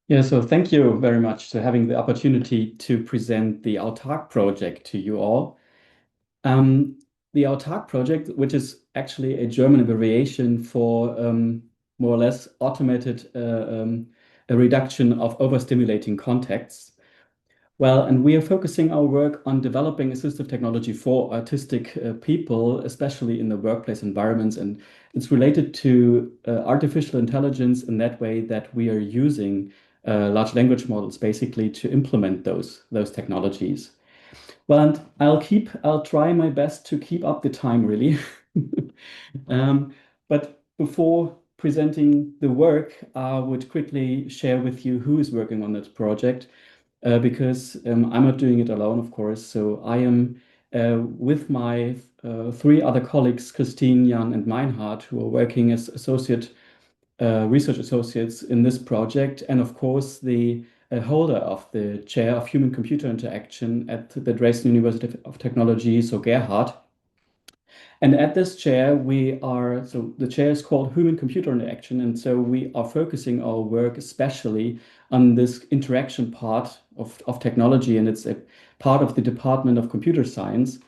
Yeah, so thank you very much for having the opportunity to present the Autark project to you all. Um, the Autark project, which is actually a German abbreviation for more or less automated a reduction of overstimulating contexts. Well, and we are focusing our work on developing assistive technology for autistic people, especially in the workplace environments. And it's related to artificial intelligence in that way that we are using large language models basically to implement those technologies. Well, and I'll try my best to keep up the time really. But before presenting the work, I would quickly share with you who is working on that project because I'm not doing it alone, of course. So I am with my three other colleagues, Christine, Jan, and Meinhard, who are working as associate research associates in this project, and of course the holder of the chair of human-computer interaction at the Dresden University of Technology, so Gerhard. And at this chair, so the chair is called Human Computer Interaction. And so we are focusing our work especially on this interaction part of technology. And it's a part of the Department of Computer Science.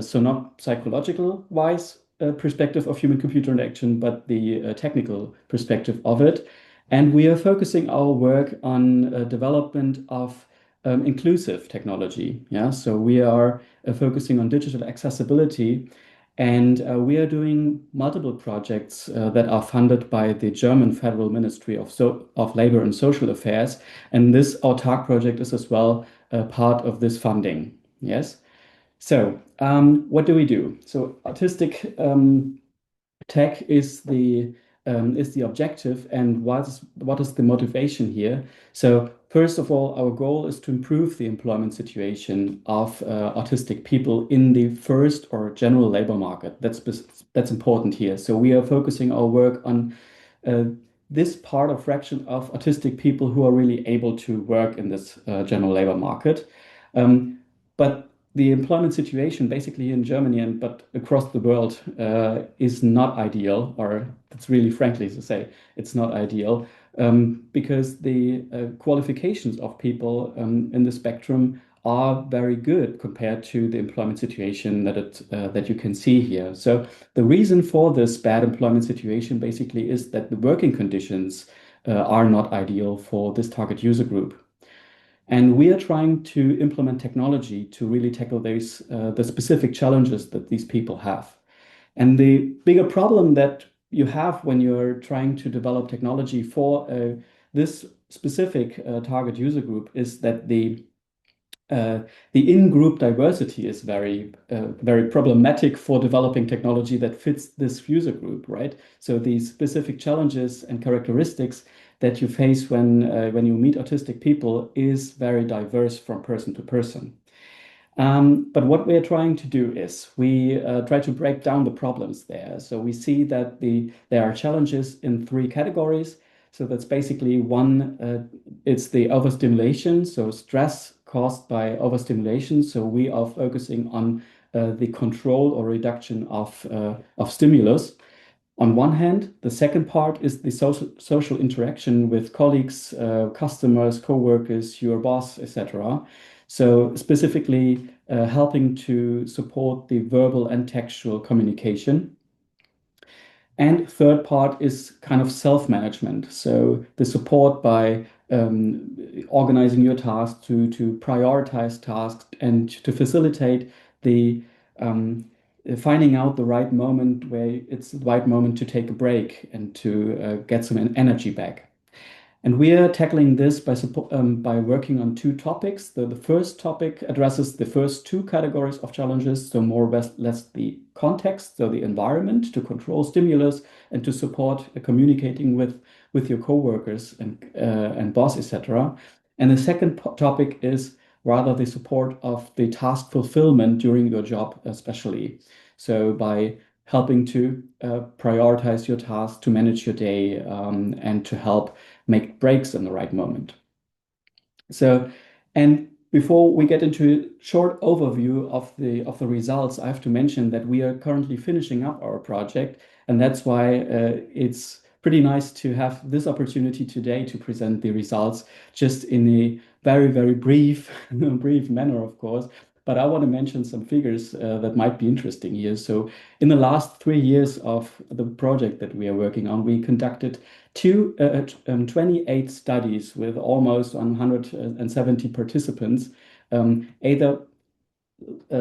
So not psychological wise perspective of human computer interaction, but the technical perspective of it. And we are focusing our work on development of inclusive technology. Yeah, so we are focusing on digital accessibility and we are doing multiple projects that are funded by the German Federal Ministry of Labor and Social Affairs. And this Autark project is as well part of this funding. Yes. So what do we do? So autistic tech is the objective, and what is the motivation here? So first of all, our goal is to improve the employment situation of autistic people in the first or general labor market. That's important here. So we are focusing our work on uh, this part of fraction of autistic people who are really able to work in this general labor market. But the employment situation basically in Germany and but across the world is not ideal, or it's really frankly to say it's not ideal because the qualifications of people in the spectrum are very good compared to the employment situation that you can see here. So the reason for this bad employment situation basically is that the working conditions are not ideal for this target user group. And we are trying to implement technology to really tackle the specific challenges that these people have. And the bigger problem that you have when you're trying to develop technology for this specific target user group is that the in-group diversity is very problematic for developing technology that fits this user group, right? So these specific challenges and characteristics that you face when you meet autistic people is very diverse from person to person. But what we are trying to do is we try to break down the problems there. So we see that there are challenges in three categories. So that's basically one, it's the overstimulation, so stress caused by overstimulation. So we are focusing on the control or reduction of stimulus. On one hand, the second part is the social interaction with colleagues, customers, co-workers, your boss, etc. So specifically helping to support the verbal and textual communication. And third part is kind of self-management. So the support by organizing your tasks to prioritize tasks and to facilitate the finding out the right moment where it's the right moment to take a break and to get some energy back. And we are tackling this by working on two topics. The first topic addresses the first two categories of challenges, so more or less the context, so the environment to control stimulus and to support communicating with your coworkers and boss, etc. And the second topic is rather the support of the task fulfillment during your job, especially. So by helping to prioritize your tasks, to manage your day, and to help make breaks in the right moment. So, and before we get into a short overview of the results, I have to mention that we are currently finishing up our project, and that's why it's pretty nice to have this opportunity today to present the results just in a very, very brief, brief manner, of course. But I want to mention some figures that might be interesting here. So, in the last 3 years of the project that we are working on, we conducted 28 studies with almost 170 participants, either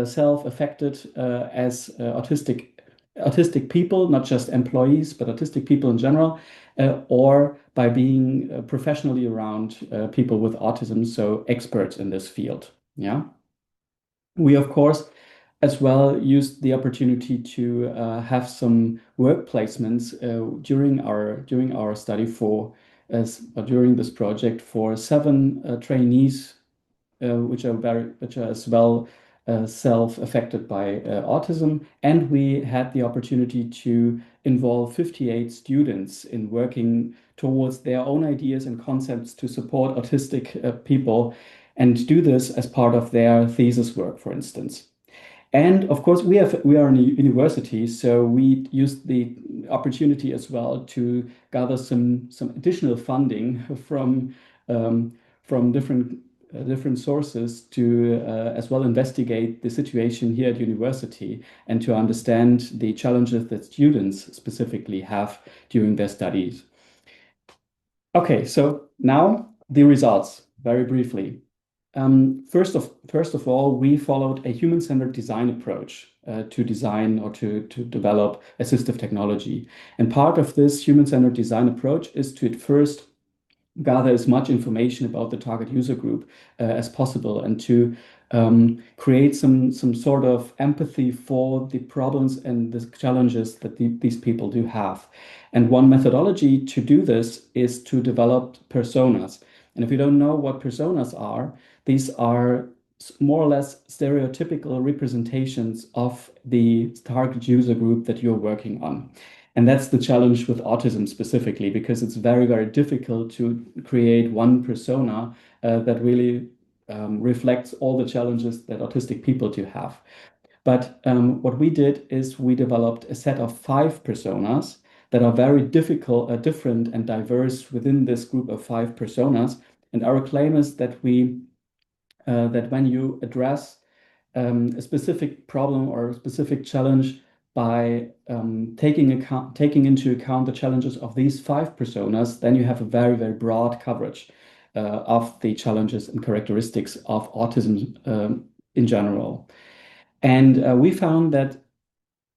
self-affected as autistic people, not just employees, but autistic people in general, or by being professionally around people with autism, so experts in this field. Yeah. We, of course, as well used the opportunity to have some work placements during our study for as during this project for 7 trainees which are as well self-affected by autism. And we had the opportunity to involve 58 students in working towards their own ideas and concepts to support autistic people and do this as part of their thesis work, for instance. And of course, we are in a university, so we used the opportunity as well to gather some additional funding from different sources to as well investigate the situation here at university and to understand the challenges that students specifically have during their studies. Okay, so now the results, very briefly. First of all, we followed a human-centered design approach to design or to develop assistive technology. And part of this human-centered design approach is to at first gather as much information about the target user group as possible and to create some sort of empathy for the problems and the challenges that these people do have. And one methodology to do this is to develop personas. And if you don't know what personas are, these are more or less stereotypical representations of the target user group that you're working on. And that's the challenge with autism specifically, because it's very, very difficult to create one persona that really reflects all the challenges that autistic people do have. But what we did is we developed a set of 5 personas that are very different and diverse within this group of 5 personas. And our claim is that that when you address a specific problem or a specific challenge by taking into account the challenges of these 5 personas, then you have a very, very broad coverage of the challenges and characteristics of autism in general. And we found that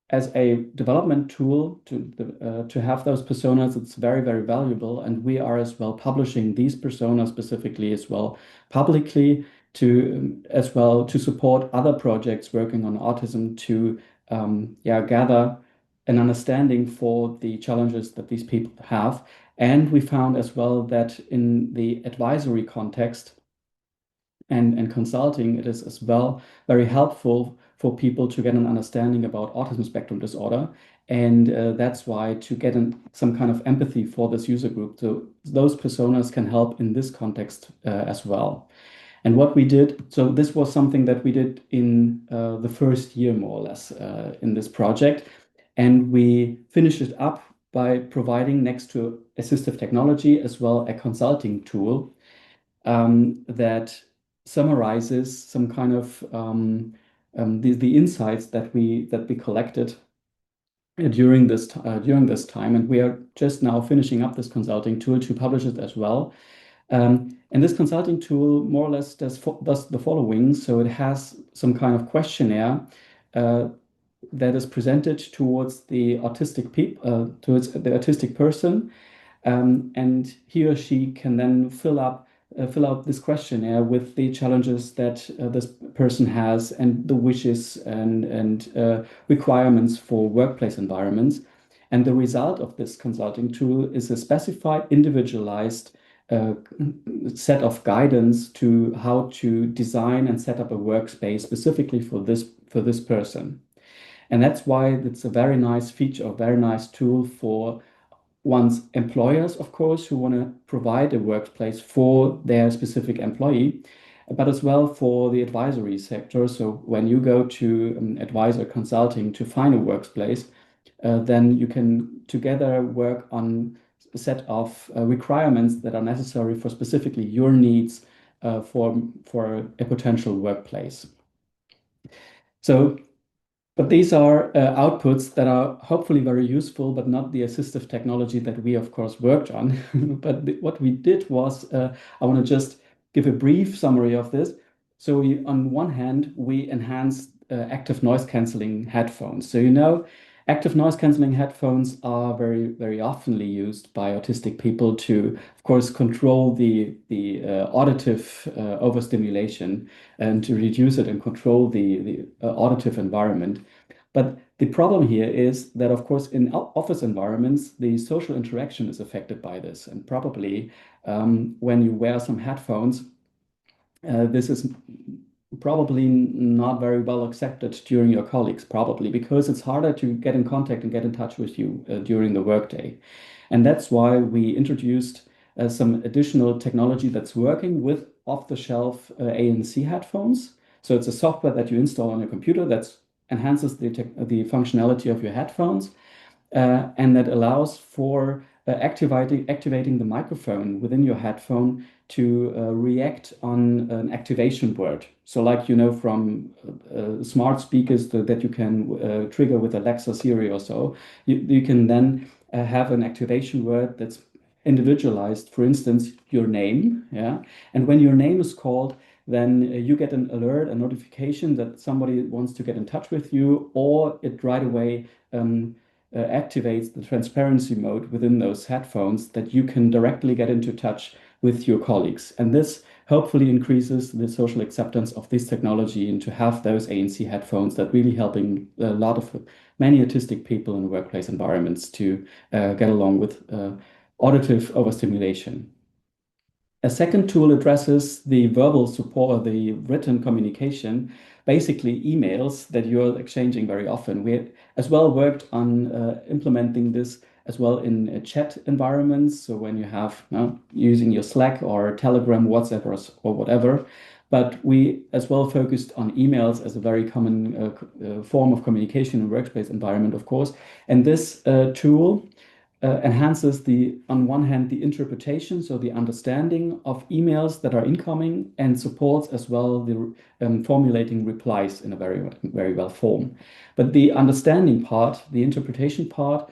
as a development tool to have those personas, it's very, very valuable. And we are as well publishing these personas specifically as well publicly to support other projects working on autism to gather an understanding for the challenges that these people have. And we found as well that in the advisory context and consulting, it is as well very helpful for people to get an understanding about autism spectrum disorder. And that's why to get some kind of empathy for this user group. So those personas can help in this context as well. And what we did, so this was something that we did in the first year, more or less, in this project. And we finished it up by providing, next to assistive technology, as well a consulting tool that summarizes some kind of the insights that we collected during this time. And we are just now finishing up this consulting tool to publish it as well. And this consulting tool more or less does the following. So it has some kind of questionnaire that is presented towards the towards the autistic person, and he or she can then fill out this questionnaire with the challenges that this person has and the wishes and requirements for workplace environments. And the result of this consulting tool is a specified, individualized set of guidance to how to design and set up a workspace specifically for this person. And that's why it's a very nice feature, a very nice tool for one's employers, of course, who want to provide a workplace for their specific employee, but as well for the advisory sector. So when you go to advisor consulting to find a workplace, then you can together work on set of requirements that are necessary for specifically your needs for a potential workplace. So, but these are outputs that are hopefully very useful, but not the assistive technology that we, of course, worked on. But what we did was, I want to just give a brief summary of this. So on one hand, we enhanced active noise canceling headphones. So active noise canceling headphones are very, very oftenly used by autistic people to, of course, control the auditive overstimulation and to reduce it and control the auditive environment. But the problem here is that, of course, in office environments, the social interaction is affected by this. And probably when you wear some headphones, this is probably not very well accepted during your colleagues, probably because it's harder to get in contact and get in touch with you during the workday. And that's why we introduced some additional technology that's working with off-the-shelf ANC headphones. So it's a software that you install on your computer that enhances the functionality of your headphones and that allows for activating the microphone within your headphone to react on an activation word. So like from smart speakers that you can trigger with Alexa, Siri or so, you can then have an activation word that's individualized, for instance, your name. Yeah. And when your name is called, then you get an alert, a notification that somebody wants to get in touch with you, or it right away activates the transparency mode within those headphones that you can directly get into touch with your colleagues. And this hopefully increases the social acceptance of this technology and to have those ANC headphones that really helping many autistic people in workplace environments to get along with auditive overstimulation. A second tool addresses the verbal support, the written communication, basically emails that you're exchanging very often. We as well worked on implementing this as well in chat environments. So when you have using your Slack or Telegram, WhatsApp or whatever. But we as well focused on emails as a very common form of communication in workplace environment, of course. And this tool enhances on one hand, the interpretation, so the understanding of emails that are incoming, and supports as well the formulating replies in a very, very well form. But the understanding part, the interpretation part,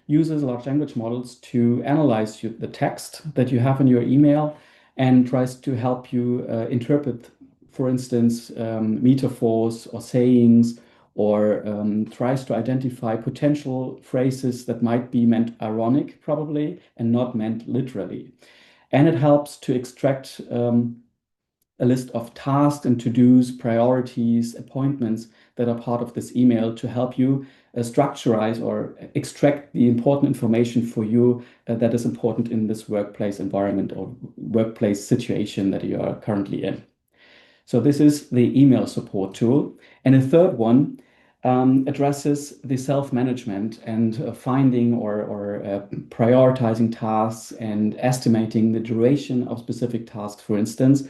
uses large language models to analyze the text that you have in your email and tries to help you interpret, for instance, metaphors or sayings, or tries to identify potential phrases that might be meant ironic, probably, and not meant literally. And it helps to extract a list of tasks and to-dos, priorities, appointments that are part of this email to help you structurize or extract the important information for you that is important in this workplace environment or workplace situation that you are currently in. So this is the email support tool. And a third one addresses the self-management and finding or prioritizing tasks and estimating the duration of specific tasks, for instance,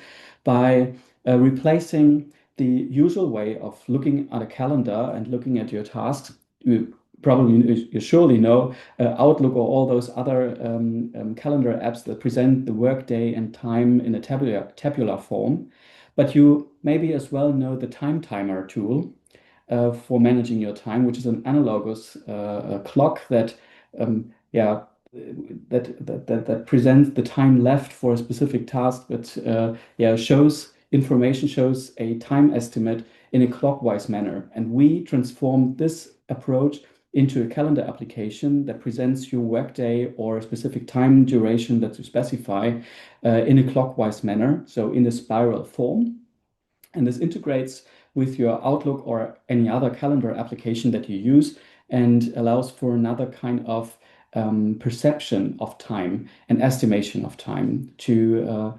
by replacing the usual way of looking at a calendar and looking at your tasks. You surely know Outlook or all those other calendar apps that present the workday and time in a tabular form. But you maybe as well know the time timer tool for managing your time, which is an analogous clock that that presents the time left for a specific task, but shows a time estimate in a clockwise manner. And we transformed this approach into a calendar application that presents your workday or a specific time duration that you specify in a clockwise manner, so in a spiral form. And this integrates with your Outlook or any other calendar application that you use and allows for another kind of perception of time and estimation of time to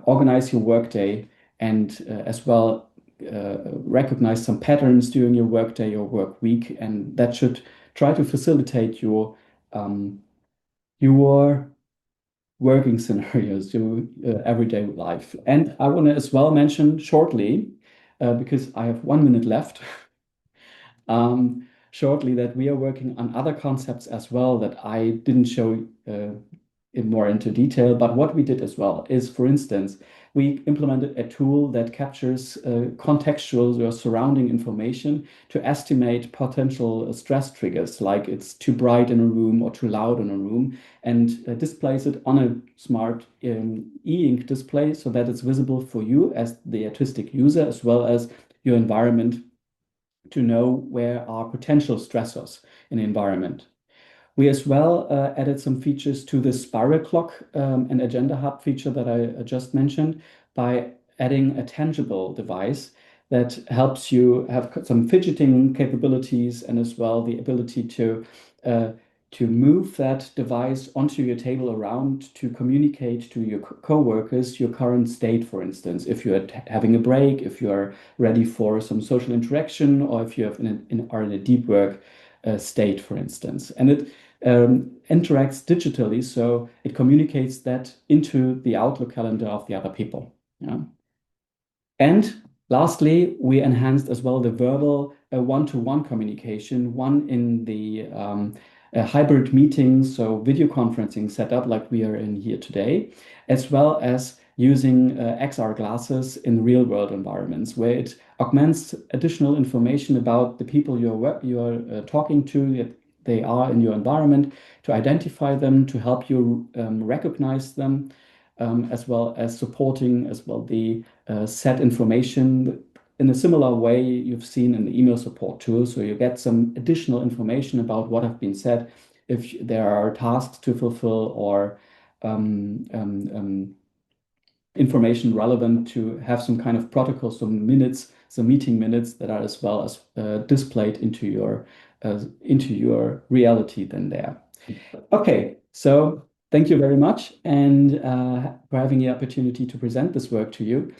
organize your workday and as well recognize some patterns during your workday or work week, and that should try to facilitate your working scenarios, your everyday life. And I want to as well mention shortly, because I have 1 minute left, shortly that we are working on other concepts as well that I didn't show in more into detail. But what we did as well is, for instance, we implemented a tool that captures contextual or surrounding information to estimate potential stress triggers, like it's too bright in a room or too loud in a room, and displays it on a smart e-ink display so that it's visible for you as the autistic user as well as your environment to know where are potential stressors in the environment. We as well added some features to the spiral clock and agenda hub feature that I just mentioned by adding a tangible device that helps you have some fidgeting capabilities and as well the ability uh, to move that device onto your table around to communicate to your co-workers your current state, for instance, if you're having a break, if you're ready for some social interaction, or if you are in a deep work state, for instance. And it interacts digitally, so it communicates that into the Outlook calendar of the other people. Yeah. And lastly, we enhanced as well the verbal one-to-one communication, one in the hybrid meetings, so video conferencing setup like we are in here today, as well as using XR glasses in real-world environments where it augments additional information about the people you're talking to, that they are in your environment, to identify them, to help you recognize them, as well as supporting as well the set information in a similar way you've seen in the email support tool. So you get some additional information about what have been said, if there are tasks to fulfill or um, um, um, information relevant to have some kind of protocol, some minutes, some meeting minutes that are as well as displayed into your reality then there. Okay, so thank you very much and for having the opportunity to present this work to you.